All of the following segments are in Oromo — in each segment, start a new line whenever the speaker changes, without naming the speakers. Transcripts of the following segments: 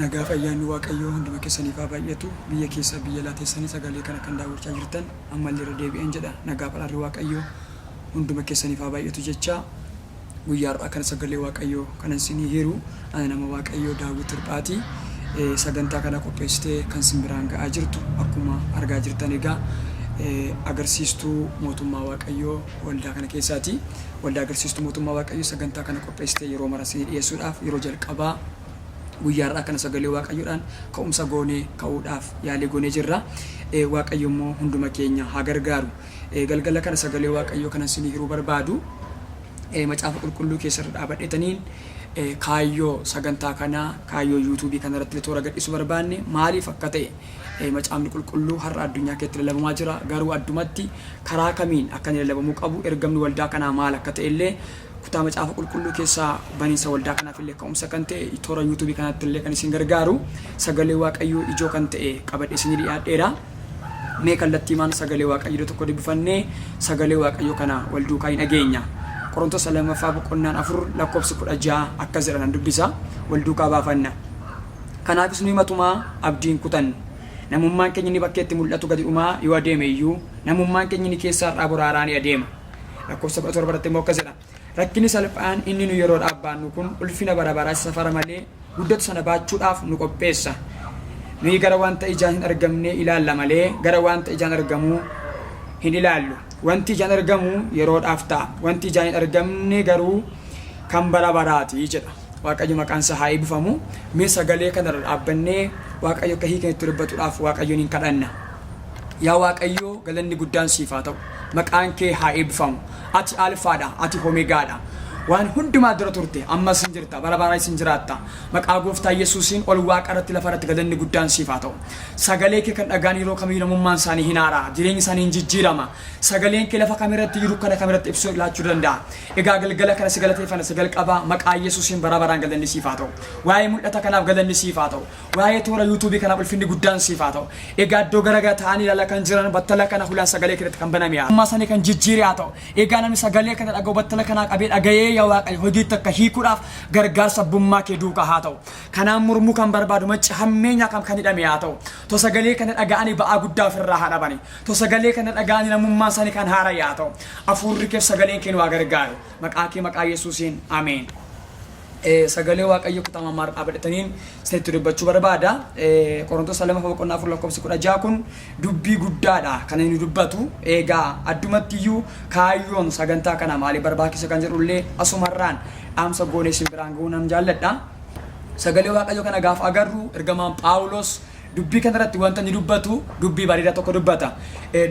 Nagaa fayyaanni Waaqayyoo hunduma keessaniif haa baay'atu. Biyya keessa biyya laateessanii sagalee kana kan daawwachaa jirtan ammallee irra deebi'een jedha. Nagaa badhaadhi Waaqayyoo hunduma keessaniif haa baay'atu jecha guyyaa har'aa kana sagalee Waaqayyoo kanan isinii hiru ana nama Waaqayyoo Daawit Hirphaati. Sagantaa kana qopheessitee kan simbiraan ga'aa jirtu akkuma argaa jirtan egaa agarsiistuu mootummaa Waaqayyoo waldaa kana keessaati. Waldaa agarsiistuu mootummaa Waaqayyoo sagantaa kana qopheessitee yeroo mara isinii dhiyeessuudhaaf yeroo jalqabaa guyyaa har'aa kana sagalee Waaqayyoodhaan ka'umsa goonee ka'uudhaaf yaalee goonee jirra. Waaqayyo immoo hunduma keenya haa gargaaru. Galgala kana sagalee Waaqayyoo kana isinii hiruu barbaadu macaafa qulqulluu keessatti dhaabadhetaniin kaayyoo sagantaa kanaa kaayyoo YouTube kana irratti toora gadhiisuu barbaanne maaliif akka ta'e macaafni qulqulluu har'a addunyaa keessatti lallabamaa jira. Garuu addumatti karaa kamiin akka inni lallabamuu qabu ergamni waldaa kanaa maal akka ta'e illee kutaa macaafa qulqulluu keessaa baniinsa waldaa kanaaf illee ka'umsa kan ta'e toora YouTube kanatti illee kan isin gargaaru sagalee Waaqayyoo ijoo kan ta'e qabadhe isinii dhiyaadheera. Mee kallattiimaan sagalee Waaqayyoo tokko dubbifannee sagalee Waaqayyoo kana wal duukaa hin dhageenya. Qorontos 2:4 lakkoofsi 16 akkas jedhan dubbisa wal duukaa baafanna. Kanaafis nuyi matumaa abdiin kutannu. Namummaan keenya ni bakkeetti mul'atu gadi dhumaa yoo adeeme iyyuu namummaan keenya ni keessaa irraa boraaraa ni adeema. Lakkoofsa 17 irratti immoo akkas jedha. Rakkinni salphaan inni nu yeroo dhaabbannu kun ulfina bara baraa safara malee guddatu sana baachuudhaaf nu qopheessa. Nuyi gara wanta ijaan hin argamne ilaalla malee gara wanta ijaan argamuu hin ilaallu. Wanti ijaan argamu yeroodhaaf ta'a. Wanti ijaan hin argamne garuu kan bara baraati jedha. Waaqayyo maqaan isaa haa eebbifamu. Mee sagalee kana dhaabbannee Waaqayyo akka hiikan itti dubbatuudhaaf Waaqayyoon hin kadhanna. Yaa Waaqayyo galanni guddaan siif haa ta'u. Maqaan kee haa eebbifamu. Ati alfaadha, ati omeegaadha. Waan hundumaa dura turte ammas hin jirta, bara baraa hin jiraatta. Maqaa gooftaa Yesuusiin ol waaqa irratti lafa irratti galanni guddaan siif haa ta'u. Sagalee kee kan dhagaan yeroo kamii namummaan isaanii hin haara, jireenyi isaanii hin jijjiirama. Sagaleen kee lafa kamirratti jiru kana kamirratti ibsuu laachuu danda'a. Egaa galgala kana sagalateeffana sagal qabaa maqaa Yesuusiin bara baraan galanni siif haa ta'u. Waa'ee mul'ata kanaaf galanni siif haa ta'u. Waa'ee toora YouTube kanaaf ulfinni guddaan siif haa ta'u. Egaa iddoo garaagaraa ta'anii ilaala kan jiran battala kana hulaan sagalee keetti kan baname haa. Amma isaanii kan jijjiire haa ta'u. Egaa namni sagalee kana dhaga'u battala kanaa qabee dhaga'ee yaa Waaqayyo hojiitti akka hiikuudhaaf gargaarsa abbummaa kee duukaa haa ta'u. Kanaan mormuu kan barbaadu macci hammeenya kan hidhame haa ta'u. To sagalee kana dhaga'anii ba'aa guddaa ofirraa haa dhabani. To sagalee kana dhaga'anii namummaa isaanii kan haara haa ta'u. Afuurri kee sagaleen kee waa gargaaru. Maqaa kee maqaa Yesuusiin ameen. Sagalee Waaqayyo kutaa mammaar dhaabbataniin isinitti dubbachuu barbaada. Qorontos 2:4 lakkoofsi 16 kun dubbii guddaadha kan inni dubbatu. Egaa addumatti iyyuu kaayyoon sagantaa kana maaliif barbaachisa kan jedhullee asumarraan dhaamsa goonee simbiraan ga'uu nan jaalladha. Sagalee Waaqayyo kana gaafa agarru ergamaan Phaawulos dubbii kanarratti wanta inni dubbatu dubbii bareedaa tokko dubbata.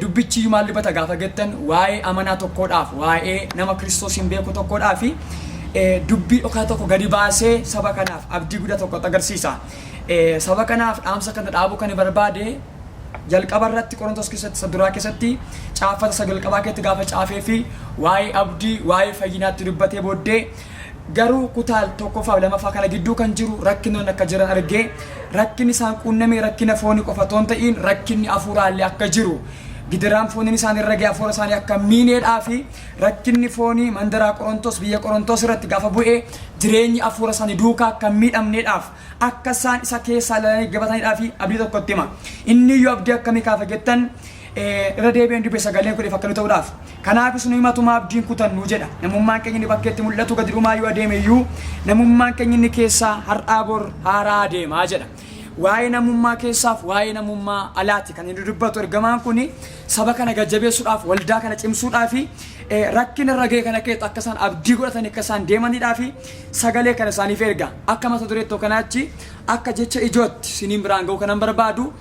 Dubbichi maal dubbata gaafa jettan waa'ee amanaa tokkodhaaf waa'ee nama Kiristoosiin beeku tokkodhaaf dubbii dhokaa tokko gadi baasee saba kanaaf abdii guddaa tokko agarsiisa. Saba kanaaf dhaamsa kana dhaabuu kan barbaade jalqaba irratti Qorontos keessatti saduraa keessatti caafata sagalqabaa keessatti gaafa caafee fi waa'ee abdii waa'ee fayyinaatti dubbatee booddee garuu kutaa tokkoffaa lamaffaa kana gidduu kan jiru rakkinoonni akka jiran argee rakkinni isaan quunname rakkina foonii qofa otoo hin ta'in rakkinni hafuuraallee akka jiru. Gidiraan fooniin isaanii irra ga'e hafuura isaanii akka miineedhaa fi rakkinni foonii mandaraa Qorontos biyya Qorontos irratti gaafa bu'ee jireenyi hafuura isaanii duukaa akka miidhamneedhaaf akka isaan isa keessaa ilaalanii gabataniidhaa fi abdii tokkotti hima. Inni iyyuu abdii akkamii kaafa jettan irra deebi'een dubbee sagaleen kudheef akka nu ta'uudhaaf. Kanaafis nuyi matumaa abdiin kutannu jedha. Namummaan keenya inni bakkeetti mul'atu gadi dhumaa yoo adeeme iyyuu namummaan keenya inni keessaa har'aa bor haaraa adeemaa jedha. Waa'ee namummaa keessaaf waa'ee namummaa alaati kan inni dubbatu ergamaan kun saba kana gajjabeessuudhaaf waldaa kana cimsuudhaaf rakkina irra ga'e kana keessatti akka isaan abdii godhatan akka isaan deemaniidhaaf sagalee kana isaaniif erga. Akka mata dureettoo kanaachi akka jecha ijootti isiniin biraan ga'u kanan barbaadu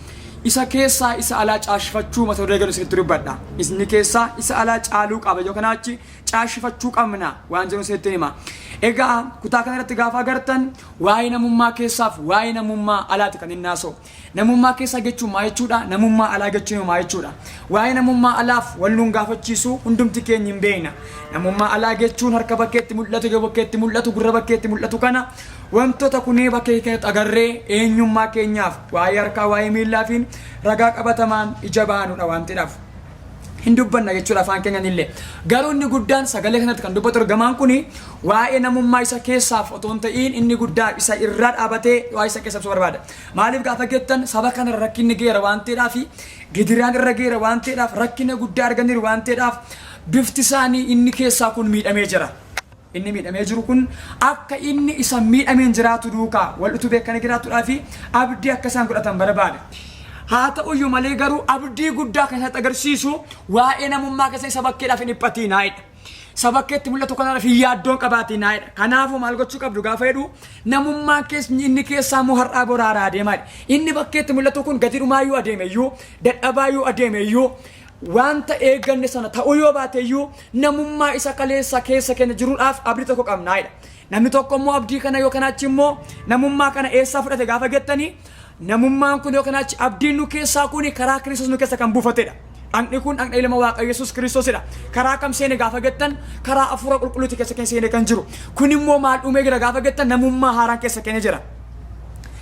isa keessaa isa alaa caashifachuu mata duree galu isinitti dubbadha. Isni keessaa isa alaa caaluu qaba yoo kanaachi caashifachuu qabna waan jedhu isinitti hima. Egaa kutaa kanarratti gaafa agartan waa'ee namummaa keessaaf waa'ee namummaa alaati kan inni haasa'u. Namummaa keessaa jechuun maal jechuudha? Namummaa alaa jechuun maal jechuudha? Waa'ee namummaa alaaf wal nuun gaafachiisu hundumti keenya hin beekna. Namummaa alaa jechuun harka bakkeetti mul'atu, ija bakkeetti mul'atu, gurra bakkeetti mul'atu kana wantoota kunii bakkee keessatti agarree eenyummaa keenyaaf waa'ee harkaa waa'ee miillaa fi ragaa qabatamaan ija baanudha waan ta'eef. hin dubbanna jechuudha afaan keenyaan illee. Garuu inni guddaan sagalee kanatti kan dubbatu ergamaan kuni waa'ee namummaa isa keessaaf otoo hin ta'iin inni guddaan isa irra dhaabatee waa'ee isa keessaaf barbaada. Maaliif gaafa jettan saba kana rakkinni geera waan ta'eedhaaf gidiraan irra geera waan ta'eedhaaf rakkina guddaa arganiiru waan ta'eedhaaf bifti isaanii inni keessaa kun miidhamee jira. Inni miidhamee jiru kun akka inni isa miidhameen jiraatu duukaa wal utubee akkana jiraatuudhaa fi abdii akka isaan godhatan barbaada. Haa ta'uyyuu malee garuu abdii guddaa kan isatti agarsiisu waa'ee namummaa keessa isa bakkeedhaaf hin dhiphatiinaayidha. Isa bakkeetti mul'atu kanaaf hin yaaddoon qabaatiinaayidha. Kanaafuu maal gochuu qabdu gaafa jedhu namummaa inni keessaa immoo har'aa boraaraa adeemaadha. Inni bakkeetti mul'atu kun gadi dhumaayyuu adeemeyyuu dadhabaayyuu adeemeyyuu wanta eegganne sana ta'uu yoo baateyyuu namummaa isa kaleessa keessa keenya jiruudhaaf abdii tokko qabnaayidha. Namni tokko immoo abdii kana yookaan achi immoo namummaa kana eessaa fudhate gaafa jettanii namummaan kun yookaan achi abdiin nu keessaa kun karaa Kiristoos nu keessa kan buufatedha. Dhaqni kun dhaqna ilma Waaqa Yesuus Kiristoosidha. Karaa kam seene gaafa jettan karaa hafuura qulqulluuti keessa keenya seene kan jiru. Kun immoo maal dhumee jira gaafa jettan namummaa haaraan keessa keenya jira.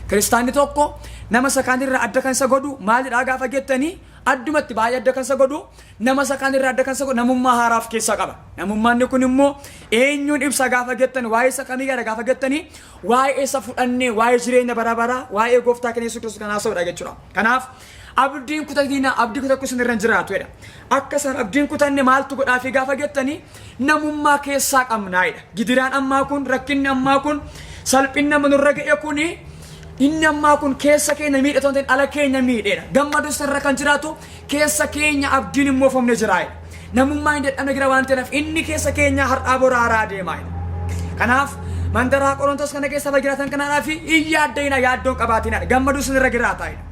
Kiristaanni tokko nama sakaanirraa adda kan isa godhu maalidhaa gaafa jettanii addumatti baay'ee adda kan isa godhu nama sakaanirraa adda kan isa godhu namummaa haaraaf keessaa qaba. Namummaan kun immoo eenyuun ibsa gaafa jettan waa'ee isa kamii gara gaafa jettanii waa'ee isa fudhannee waa'ee jireenya bara baraa waa'ee gooftaa keenya Yesuus Kiristoos kan haasa'udha jechuudha. Kanaaf abdiin kutatina abdii kutakku isin irra jiraatudha. Akka san abdiin kutanne maaltu godhaafi gaafa jettanii namummaa keessaa qabnaayidha. Gidiraan ammaa kun rakkinni ammaa kun salphinni amma nurra ga'e kuni inni ammaa kun keessa keenya miidhe ta'uu ala keenya miidheedha. Gammadu irra kan jiraatu keessa keenya abdiin immoo foofne jiraayidha. Namummaa hin dadhabne jira waan ta'eef inni keessa keenya har'aa boraaraa adeemaayidha. Kanaaf mandaraa Qorontos kana keessa jiraatan kanaaf hin yaaddayina yaaddoon qabaatinaadha. Gammadu irra jiraataayidha.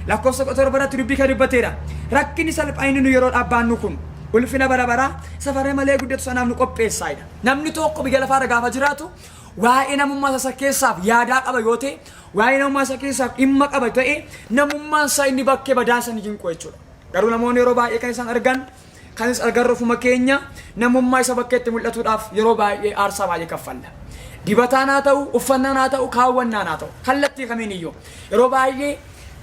Lakkoofsa 17 dubbii kan dubbateedha. Rakkinni salphaa'inni nu yeroo dhaabbaannu kun ulfina bara baraa safaree malee guddatu sanaaf nu qopheessaayidha. Namni tokko biyya lafaarra gaafa jiraatu waa'ee namummaa isa keessaaf yaadaa qaba yoo ta'e waa'ee namummaa isa keessaaf dhimma qaba ta'e namummaan isaa inni bakkee badaasan jinqoo jechuudha. Garuu namoonni yeroo baay'ee kan isaan argan kan isaan agarru ofuma keenya namummaa isa bakkeetti mul'atuudhaaf yeroo baay'ee aarsaa baay'ee kaffalla. Dibataan haa ta'u, uffannaan haa ta'u, kaawwannaan haa ta'u, kallattii kamiin iyyuu yeroo baay'ee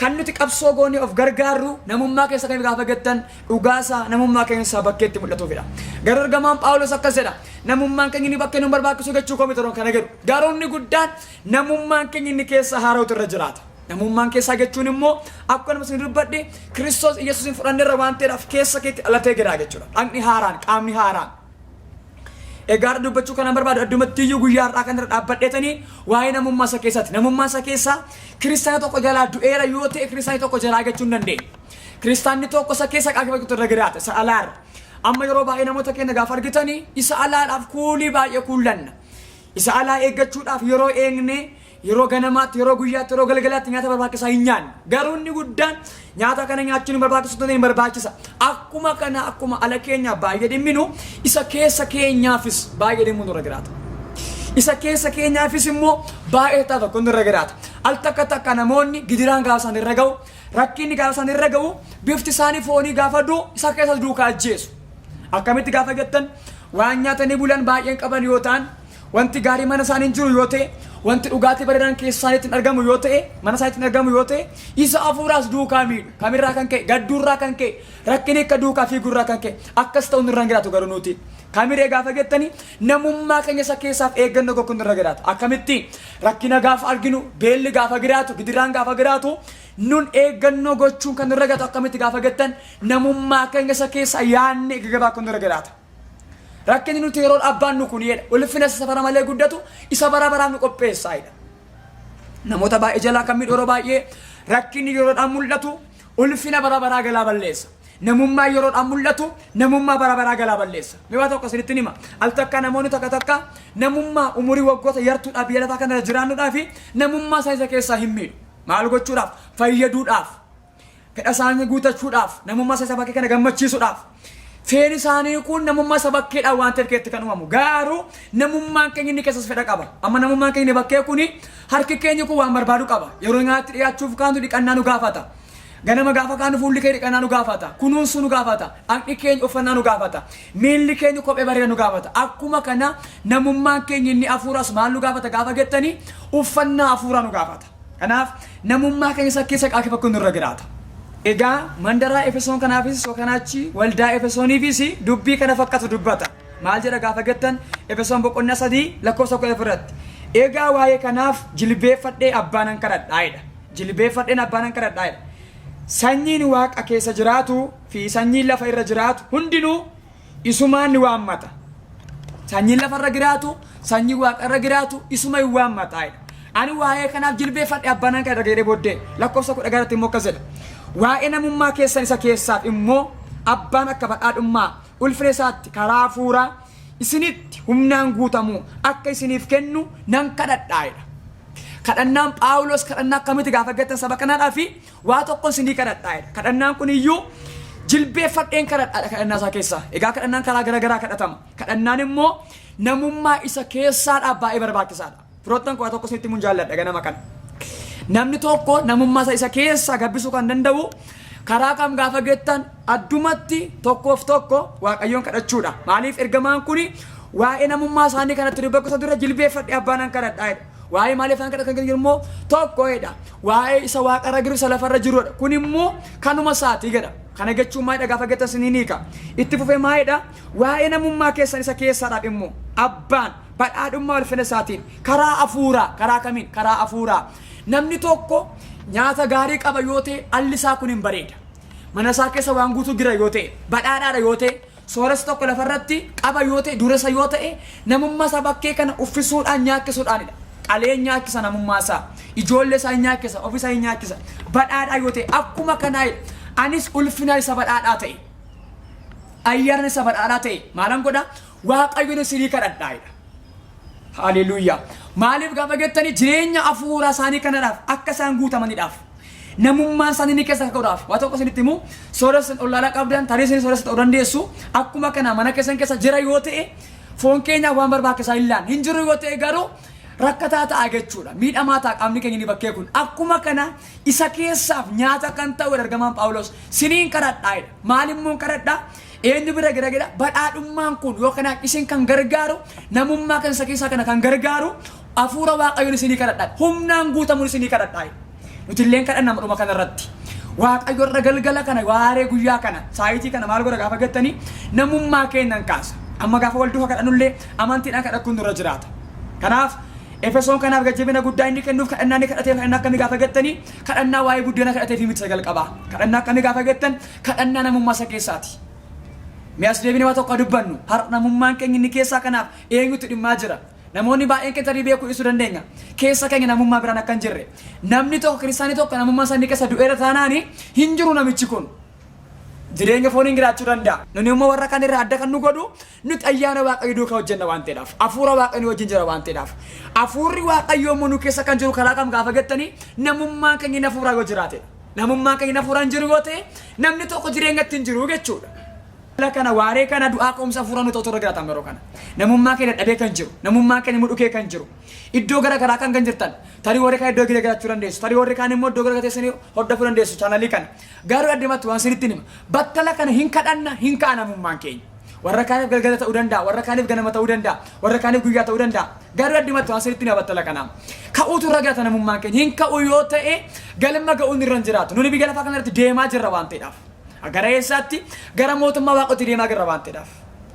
kan nuti qabsoo goonee of gargaarru namummaa keessa kan gaafa jettan dhugaasaa namummaa keessa bakkeetti mul'atuufidha. Garuu ergamaan Phaawulos akkas jedha namummaan keenya inni bakkee nu barbaachisu jechuu komitaroon kana jedhu. Garuu inni guddaan namummaan keenya inni keessa haara'utu irra jiraata. Namummaan keessaa jechuun immoo akka nama isin dubbadhe Kiristoos Yesuusin fudhanneerra waan ta'eedhaaf keessa keetti dhalatee jira jechuudha. Dhaqni haaraan, qaamni haaraan. Egaa dubbachuu kana barbaadu addumatti iyyuu guyyaa har'aa kan irra dhaabbadheetanii waa'ee namummaa isa keessaati. Namummaa isa keessaa kiristaana tokko jalaa du'eera yoo ta'e kiristaanni tokko jalaa jechuu hin dandeenye. Kiristaanni tokko isa keessa qaaqifatu irra jiraata isa alaarra. Amma yeroo baay'ee namoota keenya gaafa argitanii isa alaadhaaf kuulii baay'ee kuullanna. Isa alaa eeggachuudhaaf yeroo eegne yeroo ganamaatti yeroo guyyaatti yeroo galgalaatti nyaata barbaachisaa hin nyaanne. Garuu inni guddaan nyaata kana nyaachuun barbaachisu ta'e hin barbaachisa. Akkuma kana akkuma ala keenya baay'ee dhimminu isa keessa keenyaafis baay'ee dhimmu nurra jiraata. Isa keessa keenyaafis immoo baay'ee ta'a tokko nurra jiraata. Al takka takka namoonni gidiraan gaafa isaan irra ga'u rakkinni gaafa isaan irra ga'u bifti isaanii foonii gaafa du'u isa keessa duukaa ajjeesu. Akkamitti gaafa jettan waan nyaatanii bulan baay'een qaban yoo ta'an wanti gaarii mana isaanii hin jiru yoo ta'e wanti dhugaatii bareedaan keessa isaaniitti hin argamu yoo ta'e mana isaaniitti hin argamu yoo ta'e isa hafuuraas duukaa miidhu kamirraa kan ka'e gadduurraa kan ka'e rakkinni akka duukaa fiigurraa kan ka'e akkas ta'u nurra hin jiraatu garuu nuti kamiree gaafa jettanii namummaa keenya isa keessaaf eeggannoo tokko nurra jiraatu akkamitti rakkina gaafa arginu beelli gaafa jiraatu gidiraan gaafa jiraatu nun eeggannoo gochuun kan nurra jiraatu akkamitti gaafa jettan namummaa keenya isa keessa yaanne gagabaa kan nurra jiraatu. Rakkinni nuti yeroo dhaabbaannu kun jedha ulfina isa safara malee guddatu isa bara baraan nu qopheessaayidha. Namoota baay'ee jalaa kan miidhu yeroo baay'ee rakkinni yeroodhaan mul'atu ulfina bara baraa galaa balleessa. Namummaa yeroodhaan mul'atu namummaa bara baraa galaa balleessa. Mee tokko isinitti hima al takka namoonni takka namummaa umurii waggoota yartuudhaaf biyya lafaa kana jiraannuudhaaf namummaa isa keessaa hin miidhu. Maal gochuudhaaf fayyaduudhaaf fedha isaanii guutachuudhaaf namummaa isa bakkee kana gammachiisuudhaaf. Feeni isaanii kun namummaa isa bakkeedhaan waan ta'eef keetti kan uumamu. Garuu namummaan keenya inni keessas fedha qaba. Amma namummaan keenya bakkee kuni harki keenya kun waan barbaadu qaba. Yeroo nyaatti dhiyaachuuf kaantu dhiqannaa nu gaafata. Ganama gaafa kaanu fuulli keenya dhiqannaa nu gaafata. Kunuunsu nu gaafata. Dhaqni keenya uffannaa nu gaafata. Miilli keenya kophee bareedaa nu gaafata. Akkuma kana namummaan keenya inni hafuuras maal nu gaafata gaafa jettanii uffannaa hafuuraa nu gaafata. Kanaaf namummaa keenya isa keessa qaaqifachuu nurra jiraata. Egaa mandaraa Efesoon kanaafis kanaachi waldaa Efesooniifis dubbii kana fakkaatu dubbata. Maal jedha gaafa jettan Efesoon boqonnaa 3 lakkoofsa 10 irratti. Egaa waa'ee kanaaf jilbeeffadhee abbaanan kadhadhaa'edha. Jilbeeffadheen abbaanan kadhadhaa'edha. Sanyiin waaqa keessa jiraatu fi sanyiin lafa irra jiraatu hundinuu isumaan ni waammata. Sanyiin lafa irra jiraatu, sanyiin waaqa irra jiraatu isuma hin waammataa'edha. Ani waa'ee kanaaf jilbeeffadhee abbaanan kadhadha jedhee booddee lakkoofsa 10 irratti immoo akkas jedha. Waa'ee namummaa keessan isa keessaaf immoo abbaan akka badhaadhummaa ulfina isaatti karaa hafuuraa isinitti humnaan guutamu akka isiniif kennu nan kadhadhaa'edha. Kadhannaan Phaawulos kadhannaa akkamitti gaafa jettan saba kanaadhaaf waa tokko isinii kadhadhaa'edha. Kadhannaan kun iyyuu jilbeeffadheen kadhadhaadha kadhannaa isaa keessaa. Egaa kadhannaan karaa garaagaraa kadhatama. Kadhannaan immoo namummaa isa keessaadhaaf baay'ee barbaachisaadha. Firoottan waa tokko isinitti mun jaalladha ganama kana. Namni tokko namummaa isa keessaa gabbisuu kan danda'u karaa kam gaafa jettan addumatti tokkoof tokko Waaqayyoon kadhachuudha. Maaliif ergamaan kun waa'ee namummaa isaanii kanatti dubbatu dura jilbeeffadhee abbaanan kadhadhaa'edha. Waa'ee maaliif kan kadhatan kan jiru immoo tokkodha. Waa'ee isa waaqarra jiru isa lafarra jirudha. Kun immoo kanuma isaati jedha. Kana jechuun maalidha gaafa jettan siniiniika. Itti fufee maalidha? Waa'ee namummaa keessan isa keessaadhaaf immoo abbaan badhaadhummaa ulfina isaatiin karaa hafuuraa karaa kamiin karaa hafuuraa. Namni tokko nyaata gaarii qaba yoo ta'e alli isaa kun hin bareeda. Mana isaa keessa waan guutuu jira yoo ta'e badhaadhaadha yoo ta'e sooressa tokko lafarratti qaba yoo ta'e duressa yoo ta'e namummaa isaa bakkee kana uffisuudhaan nyaachisuudhaanidha. Qalee nyaachisa namummaa isaa, ijoollee isaa nyaachisa, ofii isaa nyaachisa. Badhaadhaa yoo ta'e akkuma kanaa anis ulfina isa badhaadhaa ta'e ayyaana isa badhaadhaa ta'e maalan godha Waaqayyoon isinii kadhadhaa'edha. Haleluuyaa. Maaliif gaafa jettanii jireenya hafuuraa isaanii kanadhaaf akka isaan guutamaniidhaaf namummaan isaanii ni keessa ka'uudhaaf waa tokko isinitti himu sooressa olaanaa qabdan tarii isin sooressa ta'uu dandeessu akkuma kana mana keessan keessa jira yoo ta'e foon keenya waan barbaachisaa hin jiru yoo ta'e garuu rakkataa ta'a jechuudha. Miidhamaa ta'a qaamni keenya ni bakkee kun akkuma kana isa keessaaf nyaata kan ta'u ergamaan Phaawulos siniin kadhadhaa'edha. Maalimmoo kadhadhaa eenyu bira gara badhaadhummaan kun yookaan isin kan gargaaru namummaa kan isa keessaa kana kan gargaaru hafuura Waaqayyoon isinii kadhadhaa humnaan guutamuun isinii kadhadhaa. Nuti illee kadhannaa dhuma kanarratti Waaqayyo irra galgala kana waaree guyyaa kana saayitii kana maal godha gaafa jettanii namummaa keenyan kaasa. Amma gaafa wal duuka kadhannullee amantiidhaan kadhachuun dura jiraata. Kanaaf Efesoon kanaaf gajjabina guddaa inni kennuuf kadhannaa ni kadhatee kadhannaa akkamii gaafa jettanii kadhannaa waa'ee guddina kadhatee fi miti sagal qabaa. Kadhannaa akkamii gaafa jettan kadhannaa namummaa isa keessaati. Mi'as deebinee waa tokko dubbannu har'a namummaan keenya inni keessaa kanaaf eenyutu dhimmaa jira. Namoonni baay'een keessa beekuu ibsuu dandeenya. Keessa keenya namummaa biraan akka hin jirre. Namni tokko kiristaanii tokko namummaa isaanii keessa du'eera taanaani hin jiru namichi kun. Jireenya fooniin jiraachuu danda'a. Nuni immoo warra kan irraa adda kan nu godhu nuti ayyaana Waaqayyoo duukaa hojjenna waan ta'eedhaaf. Hafuura Waaqayyoo wajjin jira waan ta'eedhaaf. Hafuurri Waaqayyoo immoo nu keessa kan jiru karaa kam gaafa jettanii namummaan keenya inni hafuuraa yoo jiraate. Namummaan keenya hafuuraan jiru yoo ta'e namni tokko jireenyatti hin jiru jechuudha. Kana waaree kana du'aa ka'umsa hafuuraa nuti otoo jiraatan yeroo kana. Namummaa keenya dhabee kan jiru. Namummaa keenya mudhukee kan jiru. Iddoo gara garaa kan jirtan. Tarii warri kaan iddoo garaagaraachuu dandeessu. Tarii warri kaan immoo iddoo garaagaraa teessanii hordofuu dandeessu chaanalii kana. Garuu addumatti waan isinitti hima. Battala kana hin kadhanna hin ka'a namummaan keenya. Warra kaaniif galgala ta'uu danda'a. Warra kaaniif ganama ta'uu danda'a. Warra kaaniif guyyaa ta'uu danda'a. Garuu addumatti waan isinitti hima battala kana. Ka'uutu irra jiraata namummaan keenya. Hin ka'u yoo ta'e galma ga'uun irra hin jiraatu. Nuni biyya lafaa kanarratti deemaa jirra waan ta'eedhaaf. Gara eessaatti gara mootummaa Waaqootti deemaa jirra waan ta'eedhaaf.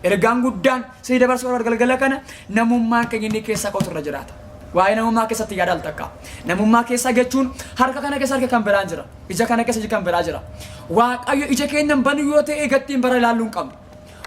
Ergaan guddaan sii dabarsuu warra galgala kana namummaan keenya inni keessa ka'uutu irra jiraata. Waa'ee namummaa keessatti yaada al takka. Namummaa keessa jechuun harka kana keessa harka kan biraan jira. Ija kana keessa ija kan biraa jira. Waaqayyo ija keenyan banu yoo ta'e gattiin bara ilaaluu hin qabnu.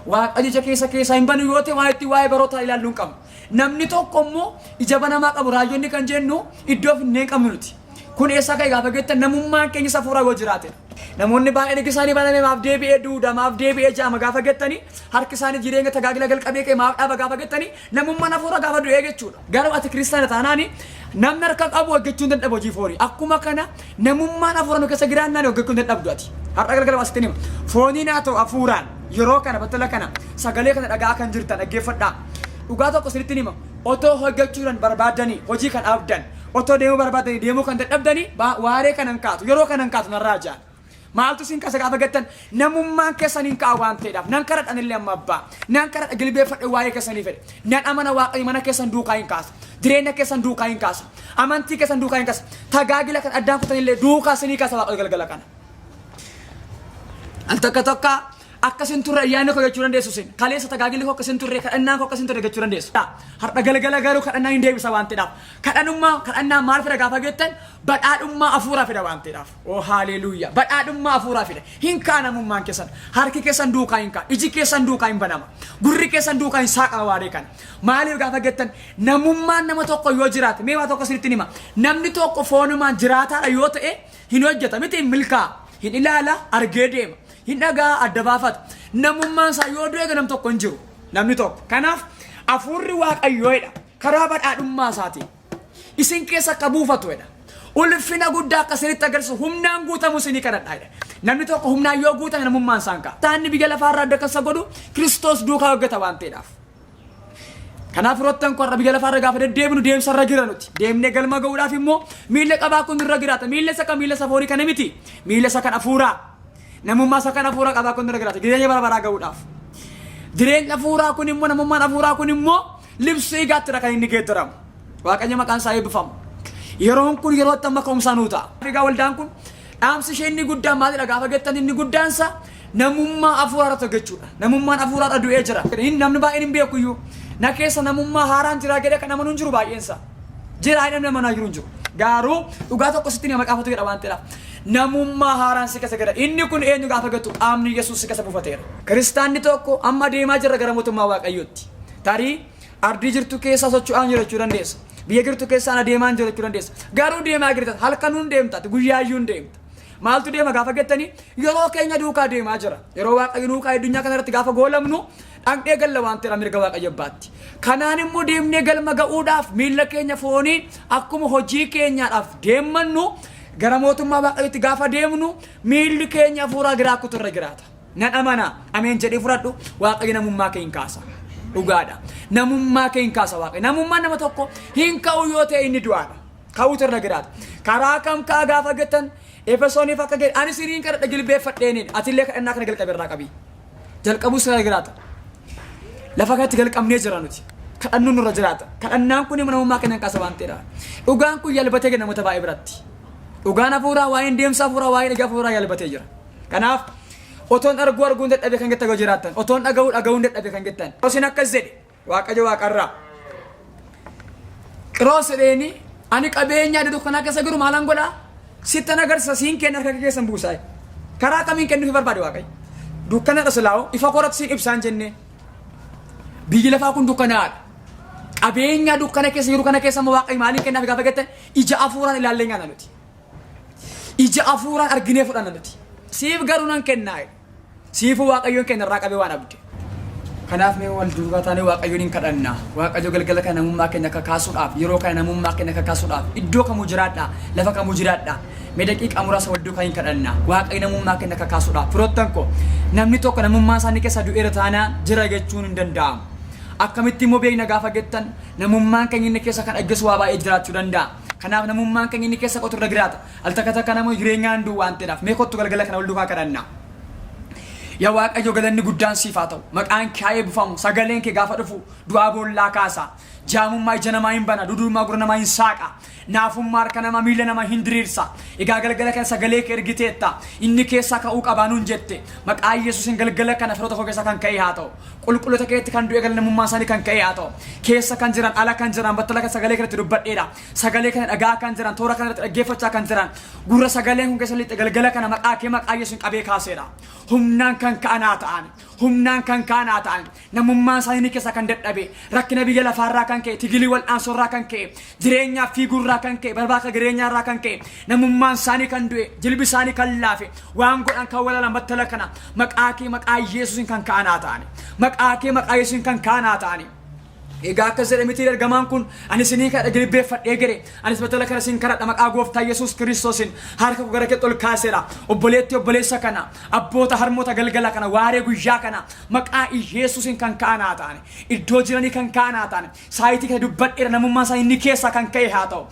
Waaqayyo ija keessa hin banu yoo ta'e waa'ee baroota ilaaluu hin qabnu. Namni tokko immoo ija banamaa qabu raayyoonni kan jennu iddoo finnee qabnu nuti. Kun eessa ka'e gaafa jettan namummaan keenya safuuraa yoo jiraate. Namoonni baay'een igi isaanii banamee maaf deebi'ee duuda maaf deebi'ee jaama gaafa jettanii harki isaanii jireenya tajaajila galqabee kee maaf dhaaba gaafa jettanii namummaan hafuura gaafa du'ee jechuudha. Garuu ati kiristaana taanaani namni harka qabu hojjechuun dadhabu hojii foonii. Akkuma kana namummaan hafuura nu keessa jiraannaan hojjechuun dadhabdu ati. Har'a galgala asitti hima. Fooniin haa ta'u hafuuraan yeroo kana battala kana sagalee kana dhagaa kan jirtan dhaggeeffadhaa. Dhugaa tokko isinitti hima. Otoo hojjechuudhaan barbaadanii hojii kan abdan otoo deemuu barbaadanii deemuu kan dadhabdanii waaree kanan kaatu yeroo kanan kaatu narraa jaan. Maaltu sin kasa gaafa jettan namummaan keessaniin ka'a waan ta'eedhaaf nan kadhadhan illee amma abbaa nan kadhadha gilbeeffadhe waa'ee keessanii fedhe nan amana Waaqayyo mana keessan duukaa hin kaasa jireenya keessan duukaa hin kaasa amantii keessan duukaa hin kaasa tajaajila kan addaan kutan illee duukaa sinii kaasa Waaqayyo galgala kana. Al takka takka akkasin turre ayyaana koo jechuu dandeessu sin kaleessa tajaajilli koo akkasin turre kadhannaan koo akkasin turre jechuu dandeessu. Har'a galgala garuu kadhannaa hin deebisa waan ta'eedhaaf. Kadhannaa maal fida gaafa jettan badhaadhummaa hafuuraa fida waan ta'eedhaaf. Oh haleluuyaa. Badhaadhummaa hafuuraa fida. Hin kaanamummaan keessan harki keessan duukaa hin kaa iji keessan duukaa hin banama gurri keessan duukaa hin saaqama waaree kana. Maaliif gaafa jettan namummaan nama tokko yoo jiraate mee waa tokko sirriitti hima namni tokko foonumaan jiraataadha yoo ta'e hin hojjeta miti hin milkaa hin ilaala argee deema. Hin dhagaa adda baafata namummaan isaa yoo du'e nam tokko hin jiru namni tokko. Kanaaf hafuurri waaqayyoodha karaa badhaadhummaa isaatiin isin keessa akka buufatuudha. Ulfina guddaa akka isinitti agarsiisu humnaan guutamu isinii kadhadhaadha. Namni tokko humnaan yoo guutame namummaan isaan ka'a. Taanni biyya lafaarraa adda akkasa godhu Kiristoos duukaa hojjeta waan ta'eedhaaf. Kanaaf firoottan koo biyya lafaarra gaafa deddeebinu deemsarra jira nuti. Deemnee galma ga'uudhaaf immoo miilla qabaa kun irra jiraata. Miilla isa kan miilla safoonii kana miti. Miilla isa kan hafuuraa. Namummaa isa kan hafuuraa qabaa kun irra jiraata. Jireenya bara baraa ga'uudhaaf. Jireenya hafuuraa kun immoo namummaan hafuuraa kun immoo libsii gaattira kan inni geeddaramu. Waaqayyo maqaan isaa eebbifamu. Yeroon kun yeroo itti amma ka'umsaa nuu ta'a. Egaa waldaan kun dhaamsi ishee inni guddaan maalidha gaafa jettan inni guddaansa namummaa hafuuraa jechuudha. Namummaan hafuuraa du'ee jira. Namni baay'een hin beeku iyyuu. Na keessa namummaa haaraan jira jedhee kan amanuun jiru baay'eensa. Jira namni amanaa jiru hin jiru. Garuu dhugaa tokko sitti nama qaafatu jedha waan ta'eedhaaf. Namummaa haaraan si keessa gada. Inni kun eenyu gaafa gattu qaamni Yesuus si keessa buufateera. Kiristaanni tokko amma deemaa jira gara mootummaa Waaqayyootti. Tarii ardii jirtu keessa socho'aan jira jechuu dandeessa. Biyya jirtu keessaan adeemaan jira jechuu dandeessa. Garuu deemaa jirta halkanuun deemta guyyaayyuun deemta. Maaltu deema gaafa jettanii yeroo keenya duukaa deemaa jira. Yeroo Waaqayyo duukaa addunyaa kanarratti gaafa goolamnu dhaqnee galla waan ta'eera mirga Waaqayyo baatti. Kanaan immoo deemnee galma ga'uudhaaf miilla keenya fooniin akkuma hojii keenyaadhaaf deemannu gara mootummaa Waaqayyootti gaafa deemnu miilli keenya hafuuraa giraakkutu irra jiraata. Nan amana ameen jedhee fudhadhu Waaqayyo namummaa kee hin kaasa. Dhugaadha. Namummaa kee hin kaasa Waaqayyo. Namummaan nama tokko hin ka'u yoo ta'e inni du'aadha. Ka'uutu irra jiraata. Karaa kam ka'a gaafa jettan Efesooniif akka jedhe ani siriin kadhadha jilbeeffadheeniin atillee kadhannaa kana jalqabe irraa qabii. Jalqabuus irra jiraata. Lafa kanatti jalqabnee jira nuti. Kadhannuun irra jiraata. Kadhannaan kun namummaa keenya hin kaasa waan ta'eedha. Dhugaan kun yalbatee namoota baay'ee biratti. Dhugaan hafuuraa waa'een deemsa hafuuraa waa'ee dhagaa hafuuraa yalbatee jira. Kanaaf otoon arguun dadhabee kan jettan jiraattan otoon dhaga'uun dadhabee kan jettan. Isin akkas jedhe Waaqayyo waaqarraa. Qiroos jedheeni ani qabeenya adda dukkanaa keessa jiru maalan godhaa? Sittan agarsiisa siin kenna harka keessan buusaa. Karaa kamiin kennuuf barbaade Waaqayyo? Dukkana dhaslaa'u ifa koratti siin ibsaan jennee. Biyyi lafaa kun dukkanaadha. Qabeenya dukkana keessa jiru kana keessa Waaqayyo maaliin kennaaf gaafa jettan ija hafuuraan ilaallee nyaanna nuti. Ija hafuuraan arginee fudhanna nuti. Siif garuu nan kennaa. Siifu Waaqayyoon kenna irraa qabee waan abde. Kanaaf mee wal duukaa taanee Waaqayyoon hin kadhannaa. Waaqayyo galgala kana namummaa keenya kakaasuudhaaf yeroo kana namummaa keenya kakaasuudhaaf iddoo kamuu jiraadhaa lafa kamuu jiraadhaa mee daqiiqaa muraasa wal duukaa hin kadhannaa. Waaqayyo namummaa keenya kakaasuudhaaf firoottan koo namni tokko namummaa isaanii keessa du'eera taanaa jira jechuun hin danda'amu. Akkamitti immoo beekna gaafa jettan namummaan keenya inni keessa kan dhaggeessu waa baay'ee jiraachuu danda'a. Kanaaf namummaan keenya inni keessa qotu irra jiraata. Al takka takka nama jireenyaan du'u waan ta'eedhaaf mee kottu galgala kana wal duukaa kadhannaa. Yaa Waaqayyo galanni guddaan siif haa ta'u. Maqaan kee eebbifamu. Sagaleen kee gaafa dhufu du'aa boollaa kaasa. Jaamummaa ija namaa hin bana. Dudummaa gurra namaa hin saaqa. Naafummaa harka namaa miila namaa hin diriirsa. Egaa galgala kana sagalee kee ergiteetta. Inni keessaa ka'uu qabaa nuun jette. Maqaa Yesuusin galgala kana firoota koo keessa kan ka'e haa ta'u. Qulqulloota keetti kan du'e namummaa isaanii kan ka'e haa ta'u. Keessa kan jiran ala kan jiran battala kan sagalee kanatti dubbadheedha. Sagalee kana dhagaa kan jiran toora kanatti dhaggeeffachaa kan jiran. Gurra sagaleen kun keessa lixxe galgala kana maqaa Yesuusin qabee kaaseedha. Humnaan kan ka'anaa ta'an. Humnaan kan ka'anaa ta'an. Namummaa isaanii keessa kan dadhabe. Rakkina biyya lafaarraa kan ka'e. Tigilii wal'aansorraa kan ka'e. Jireenyaa fiigurraa kan ka'e. Barbaaka jireenyaarraa kan ka'e. Namummaan isaanii kan du'e. Jilbi isaanii kan laafe. Waan godhan kan walalan battala kana. Maqaa Yesuusin kan ka'anaa ta'an. Maqaa Yesuusin kan ka'anaa ta'an. Egaa akka jedhe miti ergamaan kun ani isinii kadha jilbeeffadhee gare anis battala kana isin kadhadha maqaa gooftaa Yesuus Kiristoosin harka koo gara keetti ol kaaseera obboleessa kana abboota harmoota galgala kana waaree guyyaa kana maqaa Yesuusin kan ka'anaa ta'an iddoo jiranii kan ka'anaa ta'an saayitii kana dubbadheera namummaa isaa inni keessa kan ka'e haa ta'u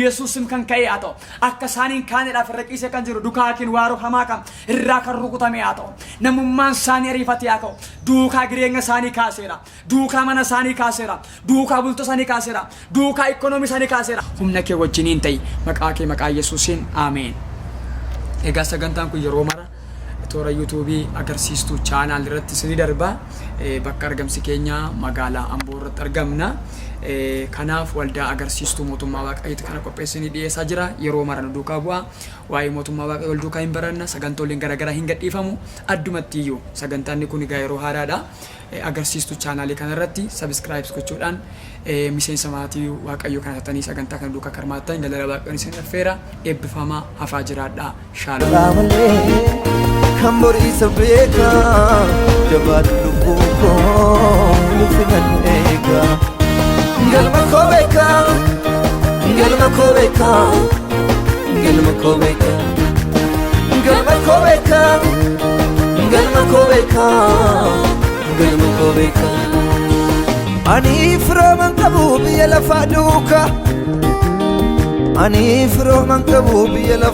Yesuusin kan ka'e haa ta'u akka isaaniin kaaneedhaaf irra qiisee kan jiru dukaakiin waaroo hamaa kan irraa kan rukutame haa ta'u namummaan isaanii ariifatee haa ta'u duukaa jireenya isaanii kaaseera duukaa mana isaanii kaaseera duukaa bultoo isaanii kaaseera duukaa ikoonoomii isaanii kaaseera humna kee wajjiniin ta'e maqaa Yesuusin ameen. Egaa sagantaan kun yeroo mara toora yuutuubii agarsiistuu chaanaal irratti isinii darba. Bakka argamsi keenya magaalaa Amboo irratti argamna. Kanaaf waldaa agarsiistuu mootummaa Waaqayyoo kana qopheessanii dhiyeessaa jira. Yeroo mara nu duukaa bu'aa. Waa'ee mootummaa Waaqayyoo wal duukaa hin baranna. Sagantooleen garaagaraa hin gadhiifamu. Addumatti iyyuu sagantaan kun egaa yeroo haaraadha. Agarsiistuu chaanaalii kanarratti subscribe gochuudhaan miseensa maatii Waaqayyoo kana taatanii sagantaa kana duukaa karmaattan galata Waaqayyoon isin affeera. Eebbifamaa hafaa jiraadhaa. Shaalom. Kambori sabeka jabat lubuko lufinan ega galma kobeka galma kobeka galma kobeka galma kobeka galma kobeka galma kobeka ani froman kabu bi la faduka ani froman kabu bi la